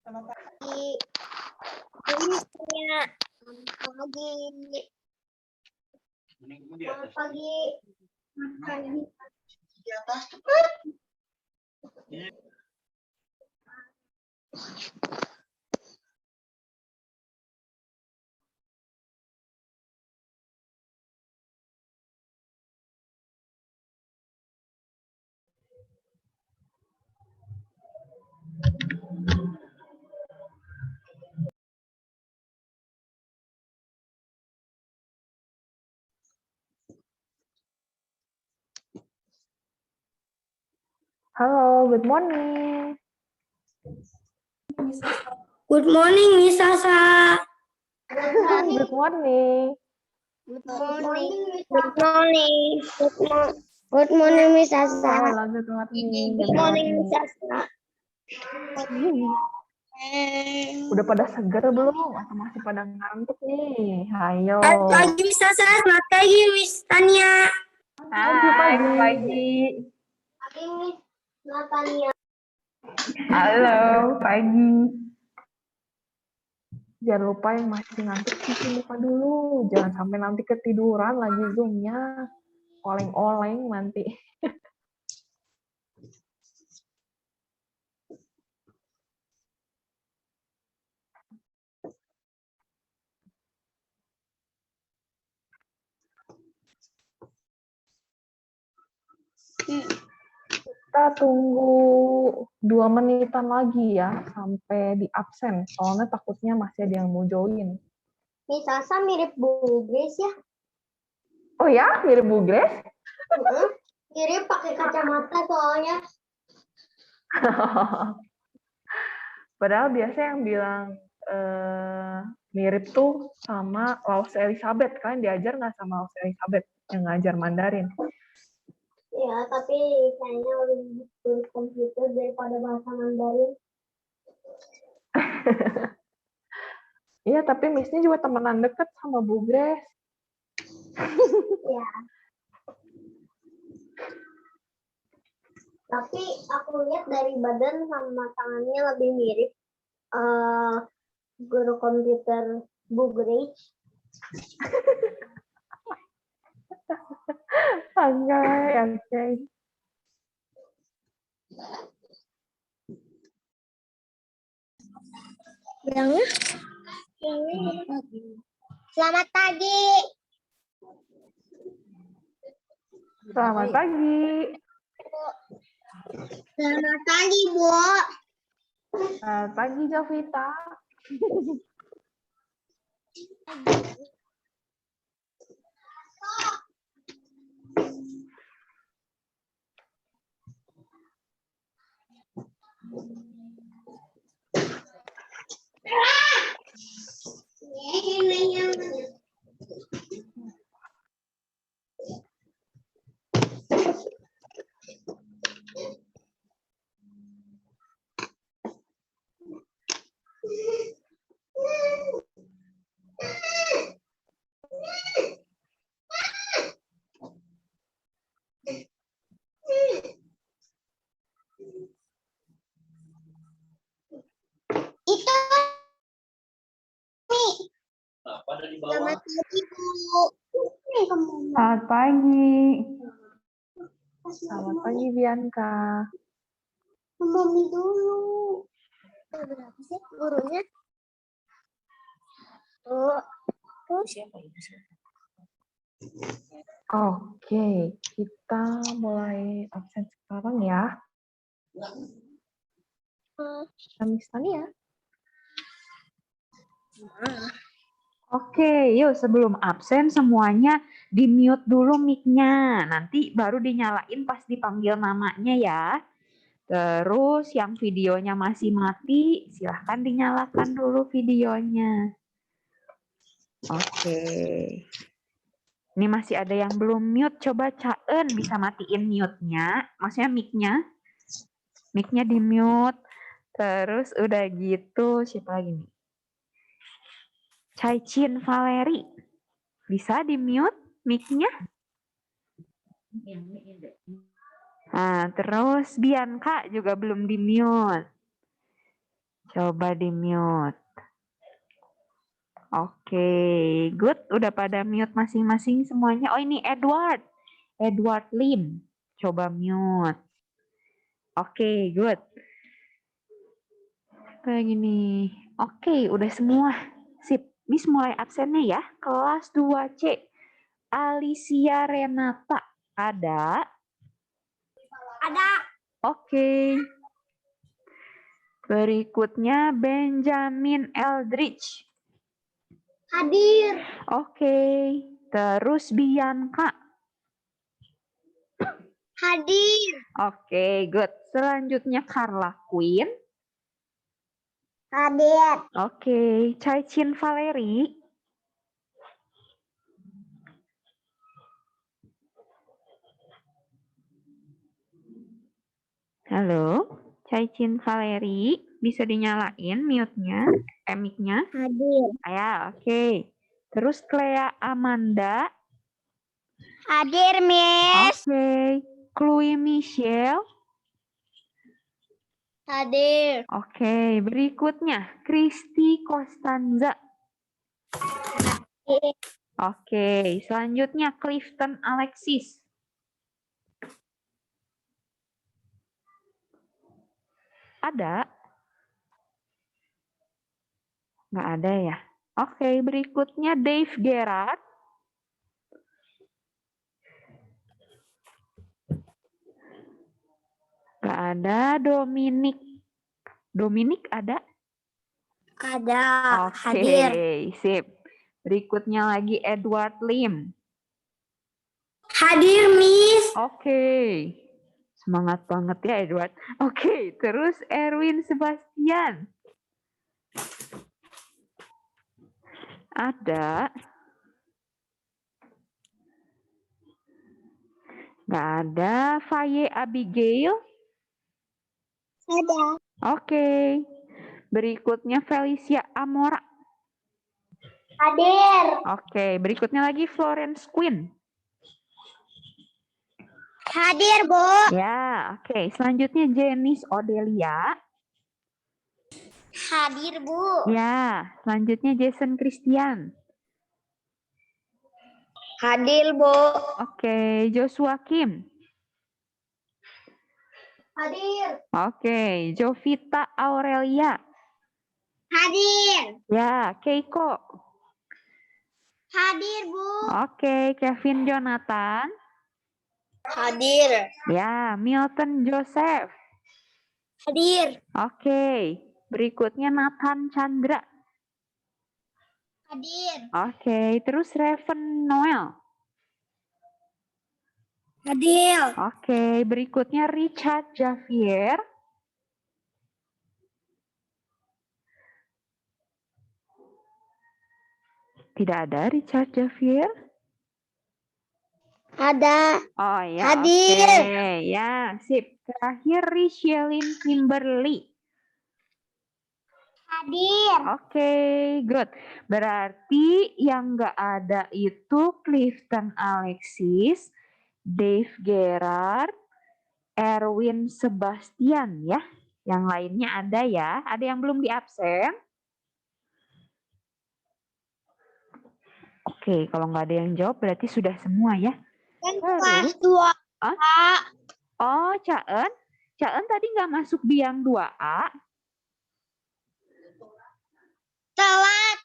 Selamat pagi. Ini punya selamat pagi. Selamat pagi. Pagi. Di atas cepat. Halo, good morning. Good morning, Miss Sasa. Good morning. Good morning. Good morning. Good morning, Miss Sasa. Halo, good morning. Good morning, Miss Sasa. Udah pada seger belum? Atau masih pada ngantuk nih? Ayo. Selamat pagi, Miss Sasa. Selamat pagi, Miss Tania. Hai, pagi. Pagi, Miss Natania. Halo, pagi. Jangan lupa yang masih ngantuk cuci muka dulu. Jangan sampai nanti ketiduran lagi Zoom-nya. Oleng-oleng nanti. Kita tunggu 2 menitan lagi ya sampai di absen. Soalnya takutnya masih ada yang mau join. Miss Sasa mirip Bu Grace ya? Oh ya, mirip Bu Grace? Mirip pakai kacamata soalnya. Padahal biasa yang bilang mirip tuh sama Laus Elizabeth. Kalian diajar nggak sama Laus Elizabeth yang ngajar Mandarin? Ya, tapi kayaknya lebih komputer daripada bahasa Mandarin. Iya, tapi Miss-nya juga temenan deket sama Bu Grace. Ya. Tapi aku lihat dari badan sama tangannya lebih mirip guru komputer Bu Grace. Oke. Bilangnya? Selamat pagi. Selamat pagi. Selamat pagi, Bu. Selamat pagi, Jovita. Itu nih. Selamat pagi, Bu. Selamat pagi. Selamat pagi, Bianca. Mami dulu. Berapa sih gurunya? Tuh siapa itu? Oke, kita mulai absen sekarang ya. Miss Tania. Oke, yuk sebelum absen semuanya di-mute dulu mic-nya. Nanti baru dinyalain pas dipanggil namanya ya. Terus yang videonya masih mati, silahkan dinyalakan dulu videonya. Oke. Ini masih ada yang belum mute. Coba Caen bisa matiin mute-nya. Maksudnya mic-nya. Mic-nya di-mute. Terus udah gitu, siapa lagi nih? Caicin Valeri. Bisa di-mute mic-nya? Nah, terus Bianca juga belum di-mute. Coba di-mute. Oke, good. Udah pada mute masing-masing semuanya. Oh, ini Edward. Edward Lim. Coba mute. Oke, good. Kayak gini. Oke, udah semua. Sip. Miss mulai absennya ya. Kelas 2C. Alicia Renata. Ada? Ada. Oke. Berikutnya Benjamin Eldridge. Hadir. Oke. Terus Bianca. Hadir. Oke, good. Selanjutnya Carla Queen. Hadir. Oke. Caicin Valeri. Halo, Caicin Valeri. Bisa dinyalain mute-nya, mic-nya? Hadir. Ya, oke. Terus Clea Amanda. Hadir, Miss. Oke. Chloe Michelle. Hadir. Oke, berikutnya Kristi Costanza. Oke, selanjutnya Clifton Alexis. Ada? Nggak ada ya? Oke, berikutnya Dave Gerard. Nggak ada. Dominic. Dominic ada? Ada. Oke, Hadir. sip. Berikutnya lagi Edward Lim. Hadir, Miss. Oke. Semangat banget ya Edward. Oke, terus Erwin Sebastian. Ada? Nggak ada. Faye Abigail. Ada. Oke. Berikutnya Felicia Amora. Hadir. Oke, berikutnya lagi Florence Quinn. Hadir, Bu. Ya, oke. Selanjutnya Janice Odelia. Hadir, Bu. Ya, selanjutnya Jason Christian. Hadir, Bu. Oke, Joshua Kim. Hadir. Oke, Jovita Aurelia. Hadir. Ya, Keiko. Hadir, Bu. Oke, Kevin Jonathan. Hadir. Ya, Milton Joseph. Hadir. Oke, berikutnya Nathan Chandra. Hadir. Oke, terus Raven Noel. Hadir. Oke, berikutnya Richard Javier. Tidak ada Richard Javier. Ada. Oh ya, Hadir. oke. Ya, sip. Terakhir Richelin Kimberly. Hadir. Oke, good. Berarti yang nggak ada itu Clifton Alexis, Dave Gerard, Erwin Sebastian ya. Yang lainnya ada ya. Ada yang belum di absen? Oke, kalau nggak ada yang jawab berarti sudah semua ya. Kan Terus? kelas 2. Hah? Oh, Caen? Caen tadi nggak masuk di yang 2A? Telat.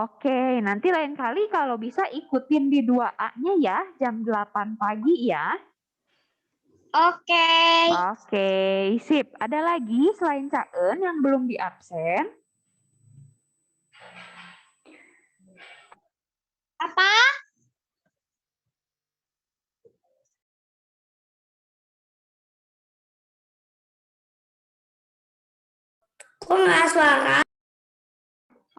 Oke, nanti lain kali kalau bisa ikutin di 2A-nya ya, jam 8 pagi ya. Oke. Oke, sip. Ada lagi selain Caen yang belum di absen? Apa? Kok nggak suara?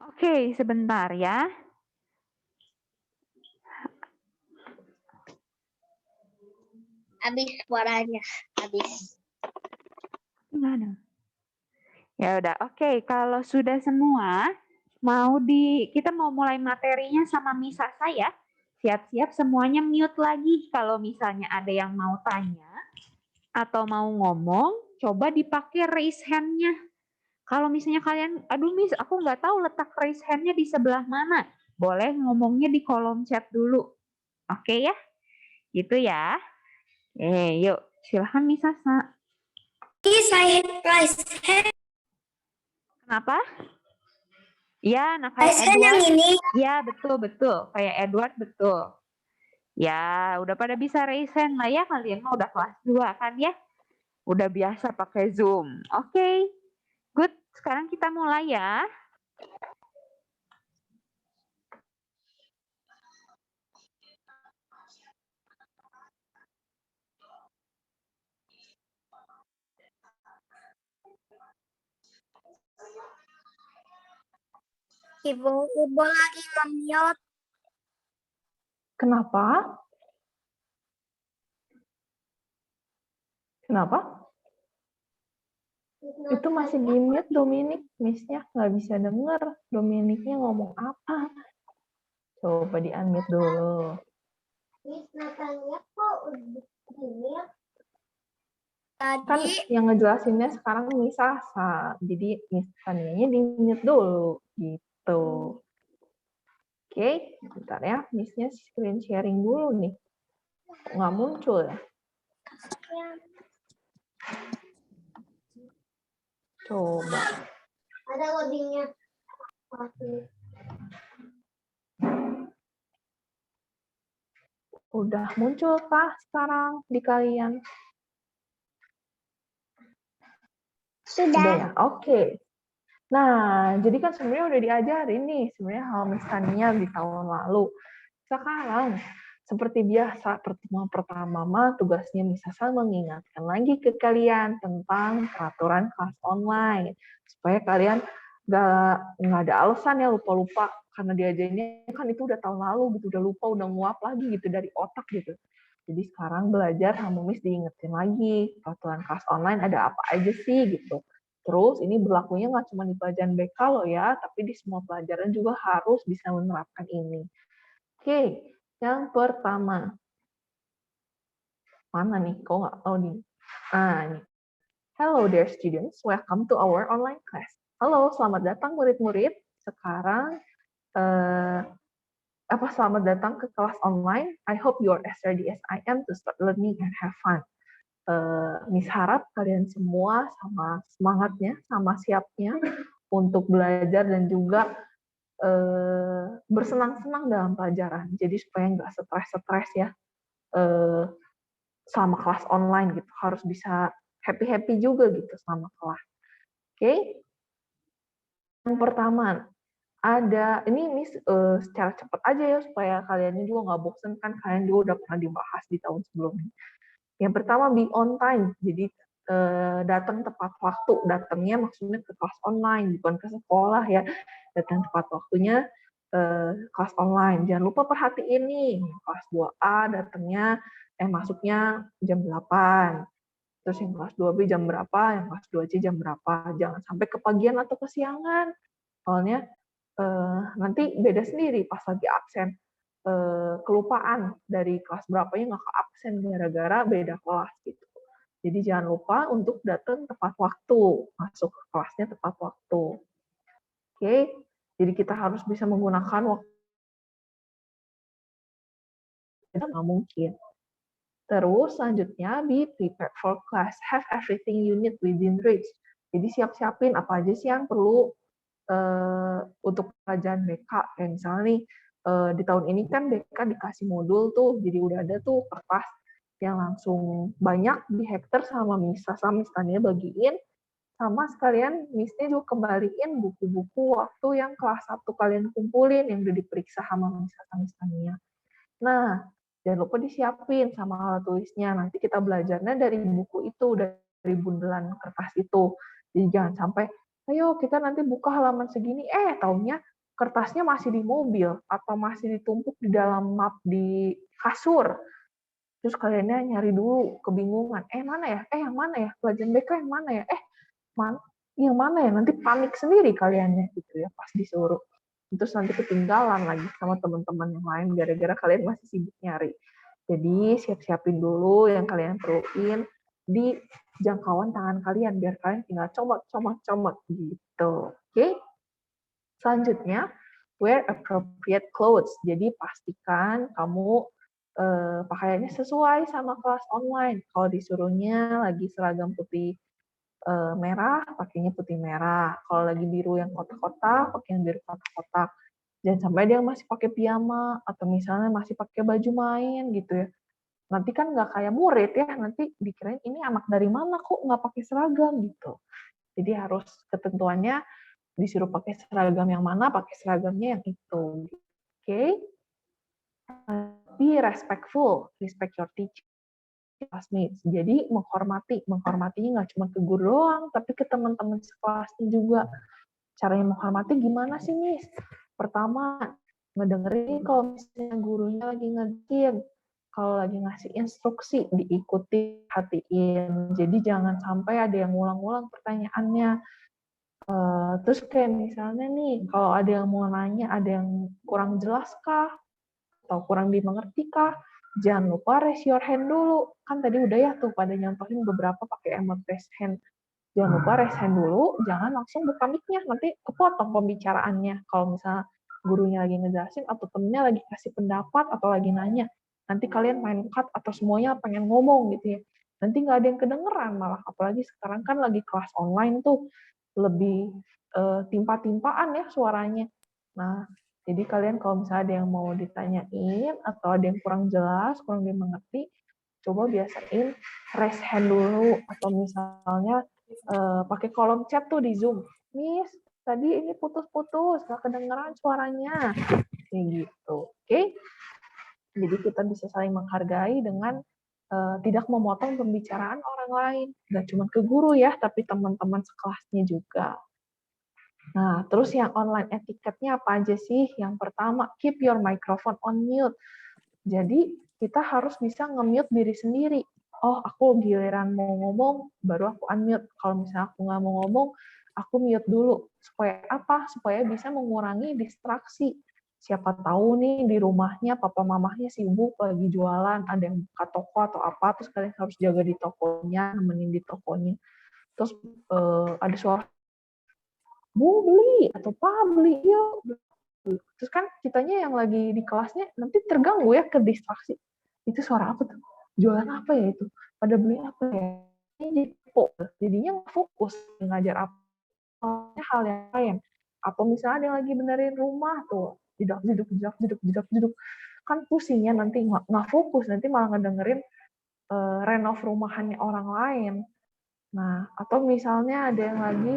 Oke, sebentar ya. Habis suaranya. Habis. Gimana? Ya udah, oke. Kalau sudah semua, kita mau mulai materinya sama Misa saya. Siap-siap semuanya mute lagi. Kalau misalnya ada yang mau tanya atau mau ngomong, coba dipakai raise hand-nya. Kalau misalnya kalian, aduh Miss, aku nggak tahu letak raise hand-nya di sebelah mana. Boleh ngomongnya di kolom chat dulu. Oke ya? Gitu ya. Yuk, silahkan Miss Sasa. Yes, I raise hand. Kenapa? Ya, nah kayak Raise hand yang Edward. ini. Ya, betul. Kayak Edward, betul. Ya, udah pada bisa raise hand lah ya. Kalian mah udah kelas 2 kan ya? Udah biasa pakai Zoom. Oke. Good. Sekarang kita mulai ya. Ibu lagi nge-mute. Kenapa? Kenapa? Itu masih di mute Dominik, Miss-nya nggak bisa denger. Dominiknya ngomong apa? Coba di-unmute dulu. Miss Natanya kok udah di-mute? Kan Tadi yang ngejelasinnya sekarang Miss Sasa. Jadi Miss Tanianya di-mute dulu. Gitu. Oke, bentar ya. Miss-nya screen sharing dulu nih. Nggak muncul ya? Coba. ada loadingnya. Udah muncul kah sekarang di kalian? Sudah ya? Oke. Nah, jadi kan sebenarnya udah diajarin nih sebenarnya hal Tania di tahun lalu. Sekarang, seperti biasa, pertemuan pertama tugasnya Miss Sasa mengingatkan lagi ke kalian tentang peraturan kelas online. Supaya kalian nggak ada alasan ya lupa-lupa, karena diajarinnya kan itu udah tahun lalu gitu, udah lupa, udah nguap lagi gitu dari otak gitu. Jadi sekarang belajar sama Miss diingetin lagi, peraturan kelas online ada apa aja sih gitu. Terus ini berlakunya nggak cuma di pelajaran BK loh ya, tapi di semua pelajaran juga harus bisa menerapkan ini. Oke, yang pertama. Mana nih? Kok nggak tahu nih? Ini. Hello dear students, welcome to our online class. Halo, selamat datang murid-murid. Sekarang, selamat datang ke kelas online. I hope you are as ready as I am to start learning and have fun. Miss harap kalian semua sama semangatnya, sama siapnya untuk belajar dan juga bersenang-senang dalam pelajaran. Jadi supaya nggak stres-stres ya selama kelas online gitu. Harus bisa happy-happy juga gitu selama kelas. Oke? Yang pertama, ini Miss secara cepat aja ya supaya kalian juga nggak bosen kan kalian juga udah pernah dibahas di tahun sebelumnya. Yang pertama be on time, jadi datang tepat waktu. Datangnya maksudnya ke kelas online, bukan ke sekolah ya. Datang tepat waktunya kelas online. Jangan lupa perhatiin nih, kelas 2A datangnya masuknya jam 8. Terus yang kelas 2B jam berapa, yang kelas 2C jam berapa. Jangan sampai kepagian atau kesiangan. Soalnya nanti beda sendiri pas lagi absen. Kelupaan dari kelas berapanya nggak ke absen gara-gara beda kelas gitu. Jadi jangan lupa untuk datang tepat waktu, masuk ke kelasnya tepat waktu. Oke, jadi kita harus bisa menggunakan waktu yang mungkin. Terus selanjutnya be prepared for class, have everything you need within reach. Jadi siap-siapin apa aja sih yang perlu untuk pelajaran BK. Kayak misalnya nih, di tahun ini kan BK dikasih modul tuh, jadi udah ada tuh kertas yang langsung banyak di hektar sama Miss Tania bagiin, sama sekalian Miss-nya juga kembaliin buku-buku waktu yang kelas 1 kalian kumpulin, yang udah diperiksa sama Miss Tania. Nah, jangan lupa disiapin sama alat tulisnya. Nanti kita belajarnya dari buku itu, dari bundelan kertas itu. Jadi jangan sampai, ayo kita nanti buka halaman segini, taunya kertasnya masih di mobil, atau masih ditumpuk di dalam map di kasur. Terus kaliannya nyari dulu, kebingungan. Mana ya? Yang mana ya? Pelajaran BK yang mana ya? Yang mana ya? Nanti panik sendiri kaliannya gitu ya, pas disuruh. Terus nanti ketinggalan lagi sama teman-teman yang lain gara-gara kalian masih sibuk nyari. Jadi siap-siapin dulu yang kalian perluin di jangkauan tangan kalian, biar kalian tinggal comot gitu. Oke? Selanjutnya, wear appropriate clothes. Jadi pastikan kamu pakaiannya sesuai sama kelas online. Kalau disuruhnya lagi seragam putih merah, pakainya putih merah. Kalau lagi biru yang kotak-kotak, pakai yang biru kotak-kotak. Jangan sampai dia masih pakai piyama atau misalnya masih pakai baju main gitu ya. Nanti kan nggak kayak murid ya, nanti dikirain ini anak dari mana kok nggak pakai seragam gitu. Jadi harus ketentuannya disuruh pakai seragam yang mana, pakai seragamnya yang itu. Oke? Be respectful, respect your teacher, classmates. Jadi menghormatinya nggak cuma ke guru doang, tapi ke teman-teman sekelasnya juga. Caranya menghormati gimana sih, Miss? Pertama, ngedengerin kalau misalnya gurunya lagi ngajarin. Kalau lagi ngasih instruksi, diikuti, hatiin. Jadi jangan sampai ada yang ngulang-ngulang pertanyaannya. Terus kayak misalnya nih, kalau ada yang mau nanya, ada yang kurang jelas kah? Atau kurang dimengerti kah? Jangan lupa raise your hand dulu. Kan tadi udah ya tuh pada nyontohin beberapa pakai emot raise hand. Jangan lupa raise hand dulu, jangan langsung buka mic-nya, nanti kepotong pembicaraannya. Kalau misalnya gurunya lagi ngejelasin atau temennya lagi kasih pendapat atau lagi nanya, nanti kalian main cut atau semuanya pengen ngomong gitu ya. Nanti nggak ada yang kedengeran malah, apalagi sekarang kan lagi kelas online tuh, lebih timpa-timpaan ya suaranya. Nah, jadi kalian kalau misalnya ada yang mau ditanyain atau ada yang kurang jelas, kurang dimengerti, coba biasain raise hand dulu atau misalnya pakai kolom chat tuh di Zoom. Miss, tadi ini putus-putus, nggak kedengeran suaranya. Kayak gitu. Oke? Jadi kita bisa saling menghargai dengan tidak memotong pembicaraan orang lain. Nggak cuma ke guru ya, tapi teman-teman sekelasnya juga. Nah, terus yang online etiketnya apa aja sih? Yang pertama, keep your microphone on mute. Jadi, kita harus bisa nge-mute diri sendiri. Oh, aku giliran mau ngomong, baru aku unmute. Kalau misalnya aku nggak mau ngomong, aku mute dulu. Supaya apa? Supaya bisa mengurangi distraksi. Siapa tahu nih di rumahnya papa mamahnya sibuk lagi jualan, ada yang buka toko atau apa, terus kalian harus jaga di tokonya, nemenin di tokonya. Terus ada suara, Bu beli, atau Pa beli, yuk. Terus kan kitanya yang lagi di kelasnya nanti terganggu ya, ke distraksi. Itu suara apa tuh? Jualan apa ya itu? Pada beli apa ya? Jadinya nggak fokus ngajar apa, hal yang lain. Atau misalnya ada yang lagi benerin rumah tuh, jeduk, kan pusingnya nanti nggak fokus, nanti malah ngedengerin renov rumahannya orang lain. Nah, atau misalnya ada yang lagi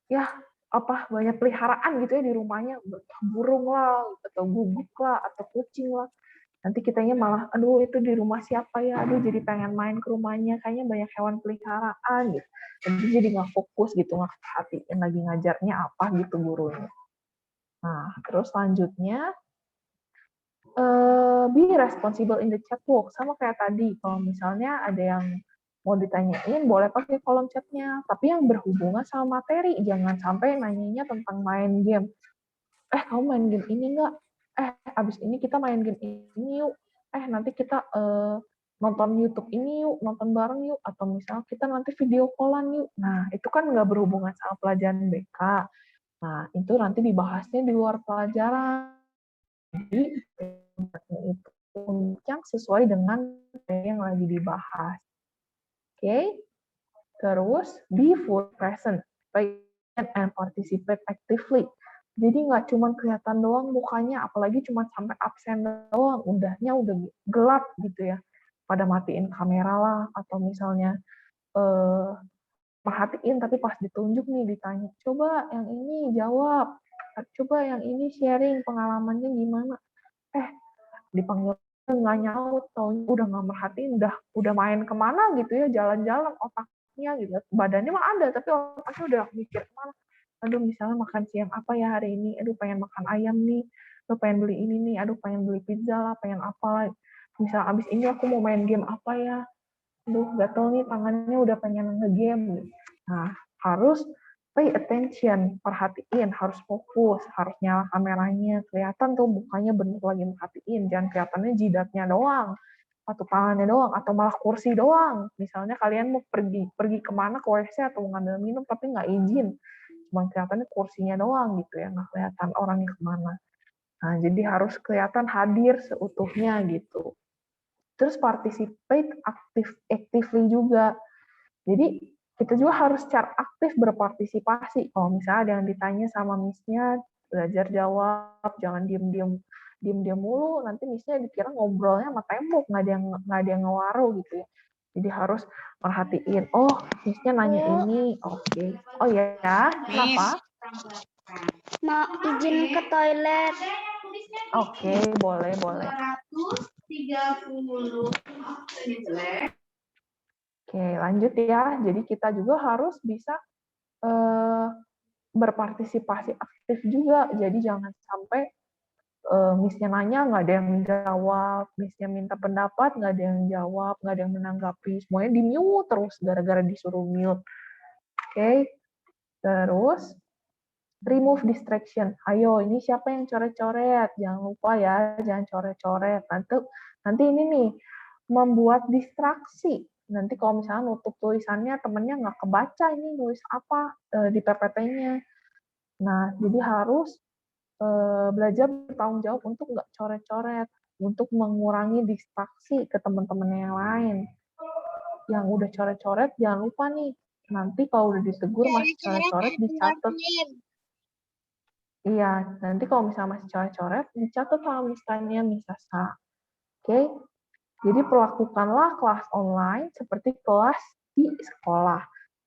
ya apa banyak peliharaan gitu ya di rumahnya, burung lah atau guguk lah atau kucing lah, nanti kitanya malah aduh itu di rumah siapa ya, aduh jadi pengen main ke rumahnya, kayaknya banyak hewan peliharaan gitu, jadi nggak fokus gitu, nggak perhatiin lagi ngajarnya apa gitu gurunya. Nah terus selanjutnya be responsible in the chat box, sama kayak tadi, kalau misalnya ada yang mau ditanyain boleh pakai kolom chatnya, tapi yang berhubungan sama materi, jangan sampai nanyanya tentang main game. Kamu main game ini nggak? Abis ini kita main game ini yuk. Nanti kita nonton YouTube ini yuk, nonton bareng yuk, atau misalnya kita nanti video callan yuk. Nah, itu kan nggak berhubungan sama pelajaran BK. Nah, itu nanti dibahasnya di luar pelajaran. Jadi, itu yang sesuai dengan yang lagi dibahas. Oke? Terus, be full present, and participate actively. Jadi nggak cuma kelihatan doang mukanya, apalagi cuma sampai absen doang, udahnya udah gelap gitu ya. Pada matiin kamera lah, atau misalnya perhatiin tapi pas ditunjuk nih ditanya, coba yang ini jawab, coba yang ini sharing pengalamannya gimana. Dipanggil nggak nyaut, taunya udah nggak merhatiin, udah main kemana gitu ya, jalan-jalan otaknya gitu, badannya mah ada tapi otaknya udah mikir kemana. Aduh misalnya makan siang apa ya hari ini, aduh pengen makan ayam nih, aduh pengen beli ini nih, aduh pengen beli pizza lah, pengen apa lah, misal abis ini aku mau main game apa ya, aduh gatel nih tangannya udah pengen nge-game. Nah harus pay attention, perhatiin, harus fokus, harus nyala kameranya, kelihatan tuh mukanya bener lagi merhatiin, jangan kelihatannya jidatnya doang. telapak tangannya doang, atau malah kursi doang. Misalnya kalian mau pergi kemana, ke WC atau mau ngambil minum, tapi nggak izin. Cuma kelihatannya kursinya doang gitu ya, nggak kelihatan orangnya kemana. Nah, jadi harus kelihatan hadir seutuhnya gitu. Terus participate actively juga. Jadi kita juga harus secara aktif berpartisipasi. Kalau misalnya ada yang ditanya sama miss-nya, belajar jawab, jangan diem-diem mulu. Nanti miss-nya dikira ngobrolnya sama tembok, nggak ada yang ngewaru gitu ya. Jadi harus perhatiin. Oh, miss-nya nanya ini, oke. Oh ya, kenapa? Mau izin ke toilet. Oke, boleh. 230. Oke, lanjut ya. Jadi kita juga harus bisa berpartisipasi aktif juga. Jadi jangan sampai miss-nya nanya, nggak ada yang jawab. Miss-nya minta pendapat, nggak ada yang jawab, nggak ada yang menanggapi. Semuanya di-mute terus gara-gara disuruh mute. Oke, terus remove distraction. Ayo, ini siapa yang coret-coret? Jangan lupa ya, jangan coret-coret. Nanti ini nih, membuat distraksi. Nanti kalau misalnya nutup tulisannya, temennya nggak kebaca ini nulis apa di PPT-nya. Nah, jadi harus belajar bertanggung jawab untuk nggak coret-coret, untuk mengurangi distraksi ke teman-teman yang lain. Yang udah coret-coret, jangan lupa nih, nanti kalau udah ditegur masih coret-coret, dicatat. Iya, nanti kalau misalnya masih coret-coret, dicatat sama misalnya Misasa. Oke, jadi perlakukanlah kelas online seperti kelas di sekolah.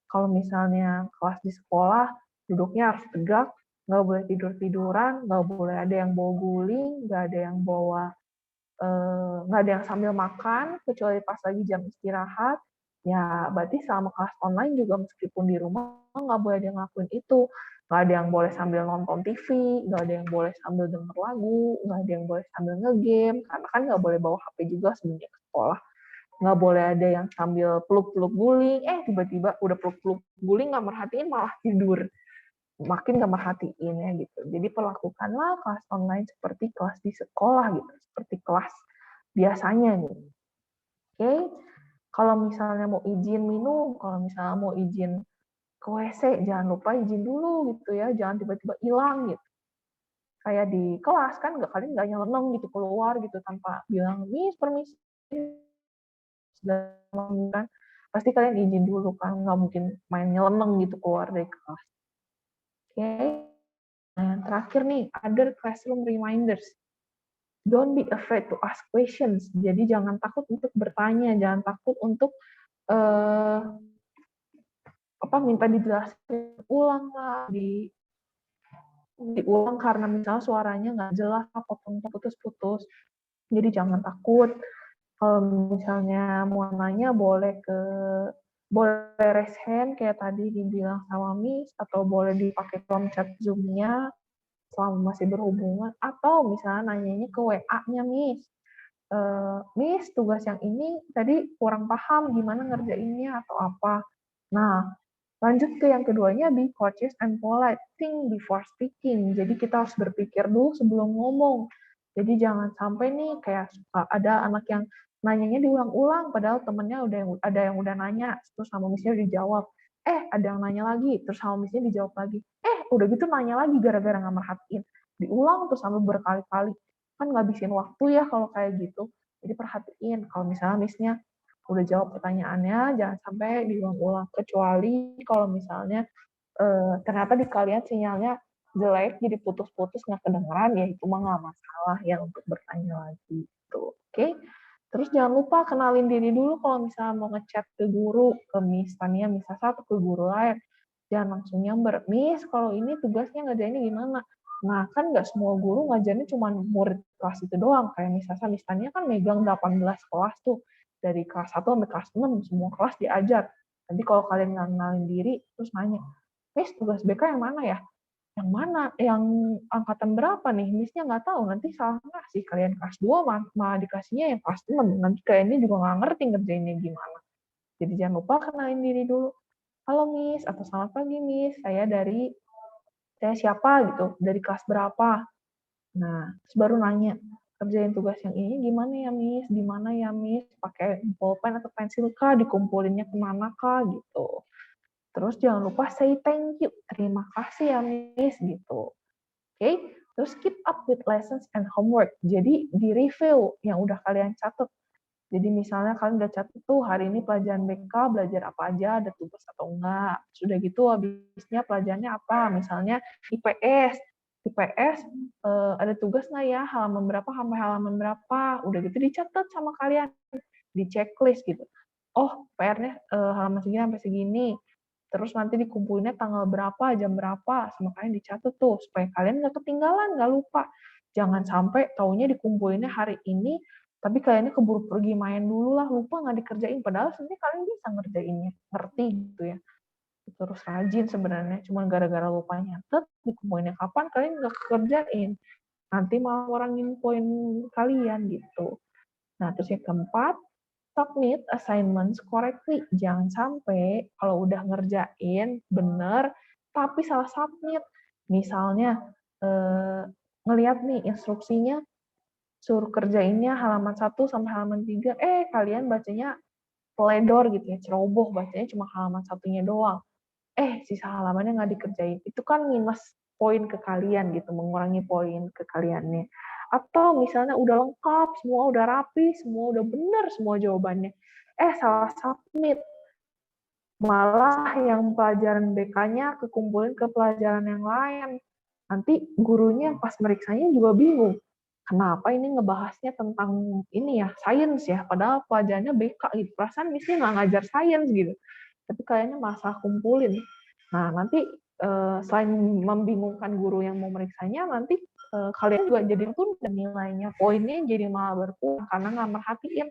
Kalau misalnya kelas di sekolah, duduknya harus tegak, nggak boleh tidur-tiduran, nggak boleh ada yang bawa guling, nggak ada yang nggak ada yang sambil makan, kecuali pas lagi jam istirahat. Ya, berarti selama kelas online juga meskipun di rumah, nggak boleh ada yang ngelakuin itu. Nggak ada yang boleh sambil nonton TV, nggak ada yang boleh sambil denger lagu, nggak ada yang boleh sambil ngegame, karena kan nggak boleh bawa HP juga sebenarnya ke sekolah. Nggak boleh ada yang sambil peluk-peluk guling, tiba-tiba udah peluk-peluk guling, nggak merhatiin malah tidur. Makin nggak merhatiin ya gitu. Jadi perlakukanlah kelas online seperti kelas di sekolah gitu, seperti kelas biasanya nih. Oke, kalau misalnya mau izin minum, kalau misalnya mau izin ke WC, jangan lupa izin dulu gitu ya, jangan tiba-tiba hilang gitu. Kayak di kelas kan kalian nggak nyeleneng gitu keluar gitu tanpa bilang miss permisi, kan pasti kalian izin dulu kan, nggak mungkin main nyeleneng gitu keluar dari kelas. Oke, nah yang terakhir nih, other classroom reminders. Don't be afraid to ask questions. Jadi jangan takut untuk bertanya, jangan takut untuk minta dijelasin ulang lah, diulang karena misalnya suaranya nggak jelas, potong putus-putus. Jadi jangan takut. Kalau misalnya mau nanya boleh raise hand kayak tadi dibilang sama Miss, atau boleh dipakai kolom chat Zoom-nya selama masih berhubungan, atau misalnya nanyanya ke WA-nya Miss. Miss, tugas yang ini tadi kurang paham gimana ngerjainnya atau apa. Nah, lanjut ke yang keduanya, be courteous and polite. Think before speaking. Jadi kita harus berpikir dulu sebelum ngomong. Jadi jangan sampai nih kayak ada anak yang nanyanya diulang-ulang, padahal temennya ada yang udah nanya, terus sama miss-nya dijawab. Ada yang nanya lagi, terus sama miss-nya dijawab lagi. Udah gitu nanya lagi gara-gara nggak merhatiin. Diulang terus sampai berkali-kali. Kan ngabisin waktu ya kalau kayak gitu. Jadi perhatiin kalau misalnya miss-nya udah jawab pertanyaannya, jangan sampai diulang-ulang. Kecuali kalau misalnya ternyata di kalian sinyalnya jelek, jadi putus-putus nggak kedengeran, ya itu mah nggak masalah ya untuk bertanya lagi. Gitu. Oke? Terus jangan lupa kenalin diri dulu kalau misalnya mau ngechat ke guru, ke Miss Tania, Miss Sasa, atau ke guru lain. Jangan langsung nyamber, Miss, kalau ini tugasnya ngerjainnya gimana? Nah, kan nggak semua guru ngajarnya cuma murid kelas itu doang. Kayak Miss Sasa, Miss Tania kan megang 18 kelas tuh. Dari kelas 1 sampai kelas 6, semua kelas diajar. Nanti kalau kalian nggak kenalin diri, terus nanya, Miss, tugas BK yang mana ya? Yang mana? Yang angkatan berapa nih? Miss-nya nggak tahu, nanti salah ngasih. Kalian kelas 2 malah dikasihnya yang kelas 6. Nanti kalian juga nggak ngerti ngerjainnya gimana. Jadi jangan lupa kenalin diri dulu. Halo Miss, atau selamat pagi Miss, saya siapa gitu, dari kelas berapa. Nah, terus baru nanya, kerjain tugas yang ini gimana ya Miss, di mana ya Miss, pakai bolpen atau pensil kah, dikumpulinnya kemana kah gitu. Terus jangan lupa say thank you, terima kasih ya Miss gitu. Oke, terus keep up with lessons and homework. Jadi di review yang udah kalian catat. Jadi misalnya kalian udah catat tuh hari ini pelajaran BK belajar apa aja, ada tugas atau enggak. Sudah gitu habisnya pelajarannya apa? Misalnya IPS. IPS ada tugas nggak ya? Halaman berapa sampai halaman berapa? Udah gitu dicatat sama kalian. Di checklist gitu. Oh, PR-nya halaman segini sampai segini. Terus nanti dikumpulinnya tanggal berapa, jam berapa, sama kalian dicatat tuh, supaya kalian nggak ketinggalan, nggak lupa. Jangan sampai taunya dikumpulinnya hari ini, tapi kaliannya keburu pergi main dulu lah, lupa nggak dikerjain. Padahal sebenarnya kalian bisa ngerjainnya, ngerti gitu ya. Terus rajin sebenarnya, cuma gara-gara lupa nyatet, dikumpulinnya kapan, kalian nggak kerjain. Nanti malah ngurangin poin kalian gitu. Nah, terus yang keempat, submit assignments correctly. Jangan sampai kalau udah ngerjain bener, tapi salah submit. Misalnya, ngeliat nih instruksinya, suruh kerjainnya halaman 1 sampai halaman 3, kalian bacanya teledor gitu ya, ceroboh, bacanya cuma halaman satunya doang. Sisa halamannya nggak dikerjain. Itu kan minus poin ke kalian gitu, mengurangi poin ke kaliannya. Atau misalnya udah lengkap, semua udah rapi, semua udah benar semua jawabannya. Salah submit. Malah yang pelajaran BK-nya kekumpulin ke pelajaran yang lain. Nanti gurunya pas meriksanya juga bingung. Kenapa ini ngebahasnya tentang ini ya, sains ya, padahal pelajarannya BK gitu. Perasaan misalnya nggak ngajar sains gitu. Tapi kayaknya masalah kumpulin. Nah, nanti selain membingungkan guru yang mau meriksanya, nanti kalian juga jadi turun dan nilainya. Poinnya jadi malah berkurang karena nggak merhatiin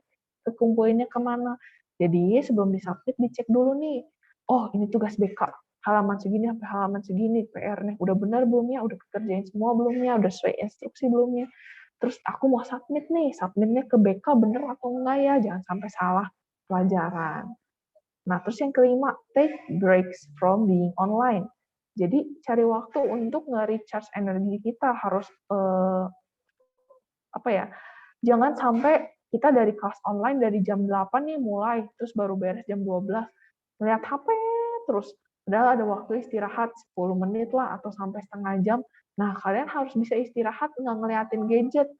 kekumpulinnya kemana. Jadi sebelum disubmit dicek dulu nih. Oh, ini tugas BK. Halaman segini sampai halaman segini PR-nya. Udah benar belum ya? Udah kerjain semua belum ya? Udah sesuai instruksi belum ya? Terus aku mau submit nih. Submitnya ke BK bener atau enggak ya? Jangan sampai salah pelajaran. Nah, terus yang kelima, take breaks from being online. Jadi cari waktu untuk nge-recharge energi kita, harus jangan sampai kita dari kelas online dari jam 8 nih mulai, terus baru beres jam 12, ngeliat HP terus. Padahal ada waktu istirahat 10 menit lah atau sampai setengah jam. Nah, kalian harus bisa istirahat nggak ngeliatin gadget.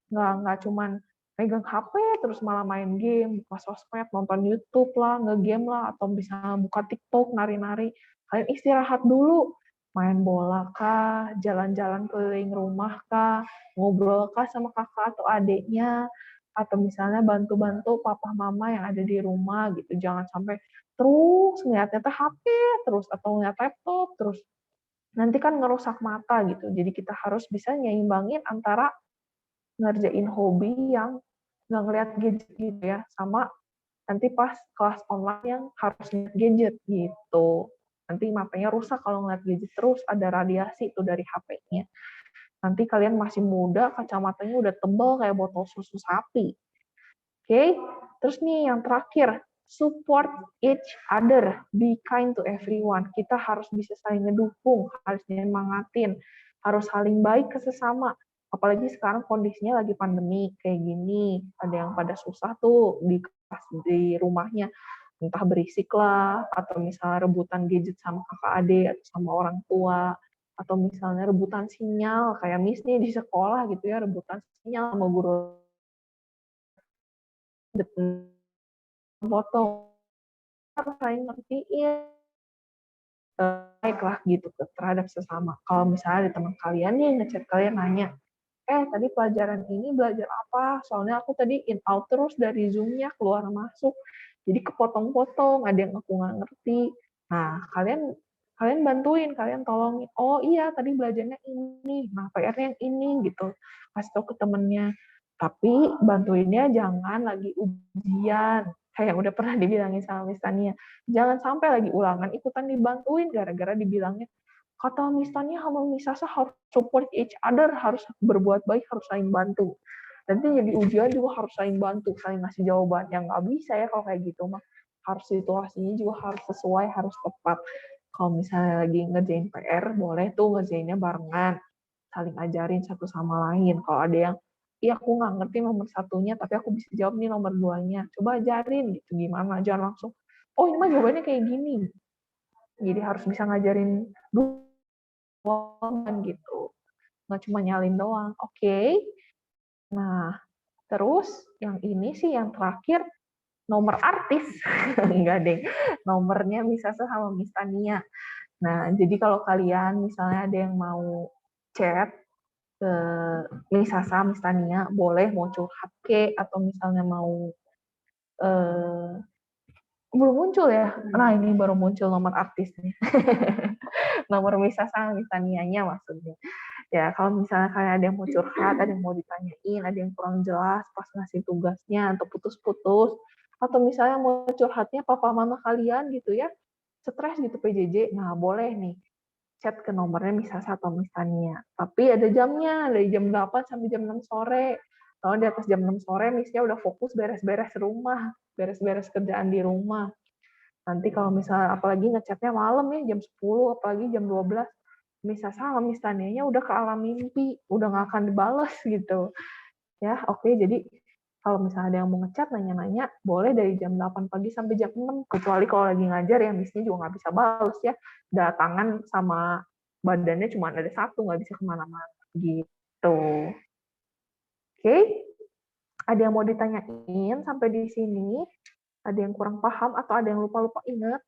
Nggak cuman pegang HP terus malah main game, buka sosmed, nonton YouTube lah, nge-game lah, atau bisa buka TikTok, nari-nari. Kalian istirahat dulu, main bola kah, jalan-jalan keliling rumah kah, ngobrol kah sama kakak atau adiknya, atau misalnya bantu-bantu papa mama yang ada di rumah gitu. Jangan sampai terus ngeliatnya HP terus atau ngeliat laptop terus. Nanti kan ngerusak mata gitu. Jadi kita harus bisa nyimbangin antara ngerjain hobi yang nggak ngeliat gadget gitu ya, sama nanti pas kelas online yang harus ngeliat gadget gitu. Nanti matanya rusak kalau ngeliat gadget terus, ada radiasi tuh dari HP-nya. Nanti kalian masih muda, kacamatanya udah tebal kayak botol susu sapi. Oke, terus nih yang terakhir, support each other, be kind to everyone. Kita harus bisa saling ngedukung, harus nyemangatin, harus saling baik ke sesama. Apalagi sekarang kondisinya lagi pandemi kayak gini, ada yang pada susah tuh di rumahnya, entah berisik lah, atau misalnya rebutan gadget sama kakak adik, atau sama orang tua, atau misalnya rebutan sinyal, kayak Miss nih di sekolah gitu ya, rebutan sinyal sama guru foto, harus saling ngertiin baiklah gitu terhadap sesama. Kalau misalnya ada teman kalian nih ngechat kalian nanya, tadi pelajaran ini belajar apa? Soalnya aku tadi in out terus dari Zoom-nya keluar masuk, jadi kepotong-potong, ada yang aku nggak ngerti. Nah, kalian bantuin, kalian tolongin. Oh iya, tadi belajarnya ini, nah PR-nya yang ini gitu. Kasih tahu ke temennya. Tapi bantuinnya jangan lagi ujian. Kayak udah pernah dibilangin sama Miss Tania. Jangan sampai lagi ulangan ikutan dibantuin gara-gara dibilangnya, kata Miss Tania sama Miss Sasa harus support each other, harus berbuat baik, harus saling bantu. Nanti jadi ujian juga harus saling bantu, saling ngasih jawaban. Yang nggak bisa ya kalau kayak gitu mah. Harus situasinya juga harus sesuai, harus tepat. Kalau misalnya lagi ngerjain PR, boleh tuh ngerjainnya barengan. Saling ajarin satu sama lain. Kalau ada yang iya aku nggak ngerti nomor satunya, tapi aku bisa jawab nih nomor duanya. Coba ajarin gitu gimana, jangan langsung, oh ini mah jawabannya kayak gini. Jadi harus bisa ngajarin doang gitu, nggak cuma nyalin doang. Oke. Nah, terus yang ini sih yang terakhir, nomor artis. Enggak deh, nomornya Misasa sama Miss Tania. Nah, jadi kalau kalian misalnya ada yang mau chat ke Misasa, Miss Tania, boleh mau curhat ke, atau misalnya mau eh, belum muncul ya. Nah, ini baru muncul nomor artisnya. Nomor Misasa, Miss Tanianya maksudnya. Ya, kalau misalnya kalian ada yang mau curhat, ada yang mau ditanyain, ada yang kurang jelas pas ngasih tugasnya, atau putus-putus, atau misalnya mau curhatnya papa mama kalian gitu ya, stres gitu PJJ, nah boleh nih chat ke nomornya Misasa atau Miss Tania. Tapi ada jamnya, dari jam 8 sampai jam 6 sore. Kalau di atas jam 6 sore, Missnya udah fokus beres-beres rumah, beres-beres kerjaan di rumah. Nanti kalau misalnya apalagi ngechatnya malam ya, jam 10, apalagi jam 12, Misa sama Miss Tanianya udah ke alam mimpi, udah nggak akan dibales gitu. Ya, oke, jadi kalau misalnya ada yang mau ngechat, nanya-nanya, boleh dari jam 8 pagi sampai jam 6. Kecuali kalau lagi ngajar ya, Missnya juga nggak bisa bales ya. Tangan sama badannya cuma ada satu, nggak bisa kemana-mana. Gitu. Oke, ada yang mau ditanyain sampai di sini? Ada yang kurang paham atau ada yang lupa-lupa ingat?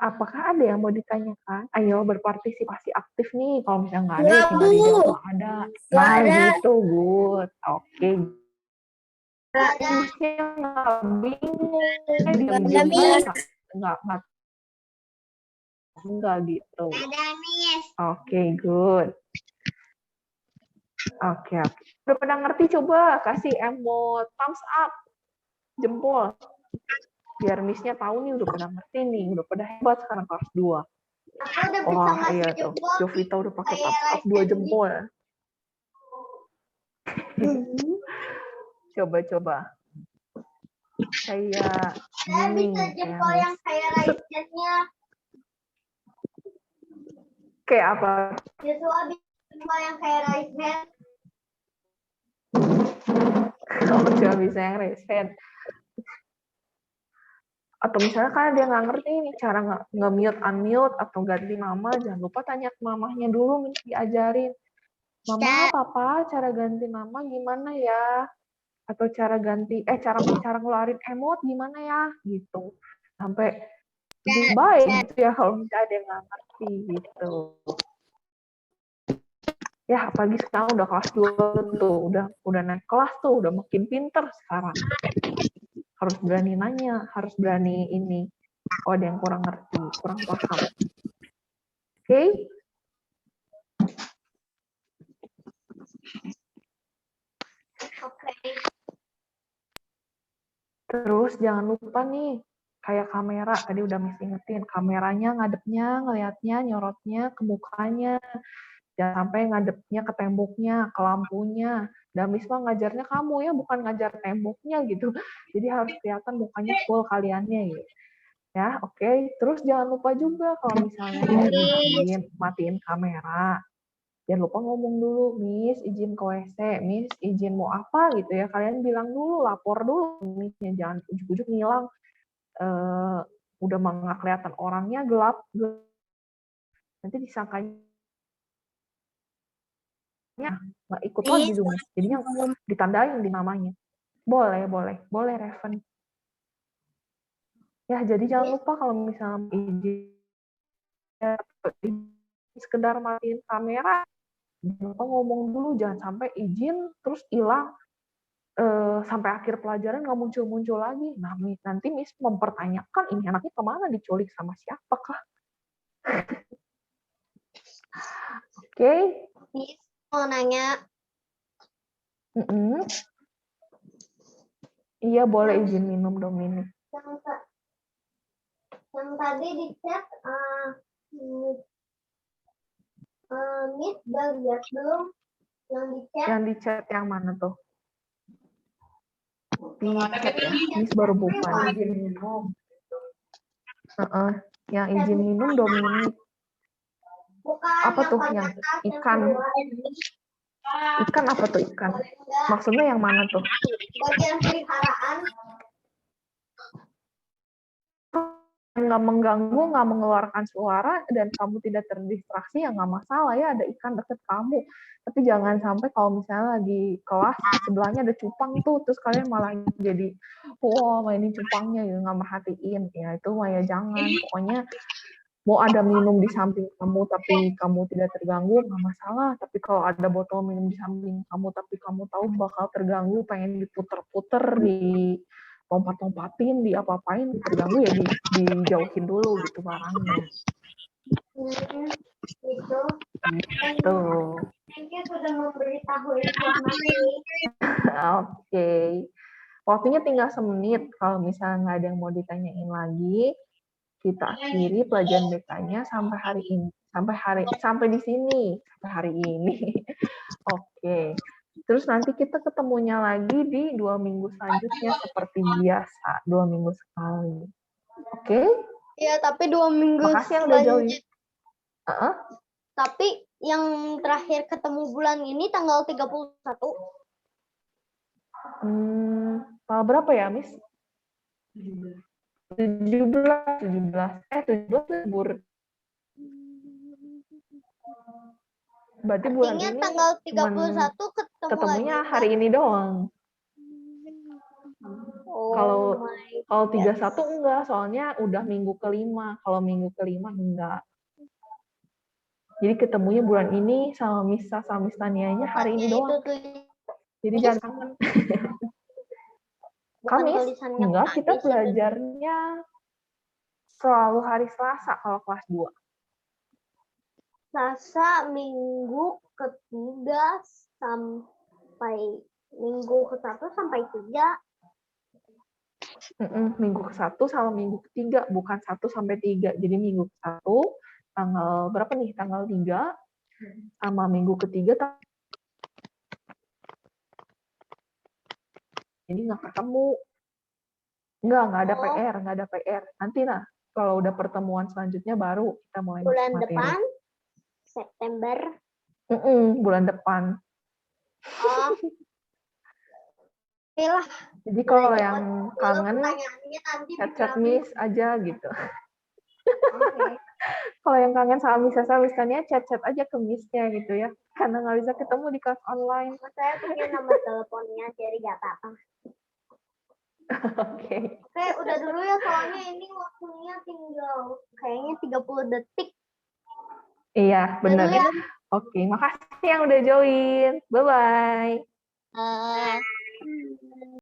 Apakah ada yang mau ditanyakan? Ayo berpartisipasi aktif nih. Kalau misalnya nggak ada, ya tinggal dijawab nggak ada. Nah, gitu, good. Oke. Misalnya nggak bingung, diam-diam aja, nggak gitu. Oke, good. Oke. Udah pada ngerti, coba kasih emot thumbs up, jempol. Biar Miss-nya tahu nih udah pada ngerti nih, udah pada hebat sekarang kelas 2. Wah, iya tuh. Jovita udah pakai thumbs up 2 jempol. Coba-coba. Kayak gini. Kayak apa? Yang kayak raise hand. Kalau cuma bisa yang raise hand. Atau misalnya kan dia nggak ngerti nih cara nge-mute, unmute, atau ganti nama, jangan lupa tanya ke mamahnya dulu, diajarin. Mama, papa, cara ganti nama gimana ya? Atau cara ngeluarin emot gimana ya? Gitu. Sampai lebih baik gitu ya kalau misalnya ada yang nggak ngerti gitu. Ya, apalagi sekarang udah kelas 2 tuh, udah naik kelas tuh, udah makin pinter sekarang. Harus berani nanya, harus berani ini. Oh, ada yang kurang ngerti, kurang paham. Oke? Terus jangan lupa nih, kayak kamera, tadi udah Miss ingetin, kameranya ngadepnya, ngelihatnya, nyorotnya ke mukanya. Jangan sampai ngadepnya ke temboknya, ke lampunya. Dan Miss mah ngajarnya kamu ya, bukan ngajar temboknya gitu. Jadi harus kelihatan mukanya full kaliannya gitu. Ya, oke. Terus jangan lupa juga kalau misalnya mau izin matiin kamera. Jangan lupa ngomong dulu, Miss izin ke WC, Miss izin mau apa gitu ya. Kalian bilang dulu, lapor dulu Miss-nya. Jangan ujuk-ujuk ngilang. Udah nggak kelihatan orangnya, gelap. Nanti disangkanya nggak ikut lagi dulu, Miss. Jadinya ditandain di namanya. Boleh, Reven. Ya, jadi jangan lupa kalau misalnya izin sekedar matiin kamera, jangan lupa ngomong dulu, jangan sampai izin terus hilang sampai akhir pelajaran nggak muncul-muncul lagi. Nah, nanti Miss mempertanyakan ini anaknya kemana, diculik sama siapakah? Oke. Miss mau nanya. Iya, boleh izin minum Dominic. Yang tadi di chat, Miss udah lihat belum? Yang di chat. Yang di chat yang mana tuh? Di chat ya, Miss baru buka. Izin minum. Yang izin minum Dominic. Bukan Apa tuh yang ikan? Ikan apa tuh ikan? Maksudnya yang mana tuh? Bagian peliharaan. Nggak mengganggu, nggak mengeluarkan suara, dan kamu tidak terdistraksi, ya nggak masalah ya ada ikan deket kamu. Tapi jangan sampai kalau misalnya lagi kelas, sebelahnya ada cupang tuh, terus kalian malah jadi, wah mainin cupangnya, ya nggak merhatiin. Ya itu mah ya jangan. Pokoknya mau ada minum di samping kamu, tapi kamu tidak terganggu, nggak masalah. Tapi kalau ada botol minum di samping kamu, tapi kamu tahu bakal terganggu, pengen diputer-puter, di lompat-lompatin, di apa-apain, terganggu ya dijauhin dulu gitu barangnya. Gitu. Gitu. Thank you sudah memberitahu informasi. Oke. Waktunya tinggal semenit. Kalau misalnya nggak ada yang mau ditanyain lagi, kita akhiri pelajaran BK-nya sampai hari ini. Sampai di sini. Sampai hari ini. Oke. Terus nanti kita ketemunya lagi di 2 minggu selanjutnya seperti biasa. 2 minggu sekali. Oke? Iya, tapi 2 minggu Makasih yang udah join. Tapi yang terakhir ketemu bulan ini tanggal 31. Tanggal berapa ya, Miss? 17 libur. Berarti bulan Artinya ini tanggal 31 ketemunya lagi. hari ini doang. Oh, Kalau 31 enggak, soalnya udah minggu kelima. Kalau minggu kelima enggak. Jadi ketemunya bulan ini sama Misa sama Miss Tanianya hari ini doang. Jadi jangan kangen. Kamis? Enggak, kita belajarnya selalu hari Selasa kalau kelas 2. Selasa minggu ketiga sampai minggu ke-1 sampai 3. Minggu ke-1 sama minggu ke-3, bukan 1 sampai 3. Jadi minggu ke-1 tanggal berapa nih? Tanggal 3 sama minggu ke-3 jadi nggak ketemu. Nggak ada PR, nggak ada PR. Nanti lah, kalau udah pertemuan selanjutnya baru kita mulai Bulan masuk materi. depan, September. Bulan depan. Oh. Oke lah. Jadi kalau yang kangen, chat Miss aja gitu. Okay. Kalau yang kangen sama Miss-nya, chat aja ke Miss-nya gitu ya. Karena nggak bisa ketemu di kelas online. Saya punya nomor teleponnya, jadi nggak apa-apa. Oke, udah dulu ya, soalnya ini waktunya tinggal kayaknya 30 detik. Iya, benar. Ya. Oke, makasih yang udah join. Bye-bye.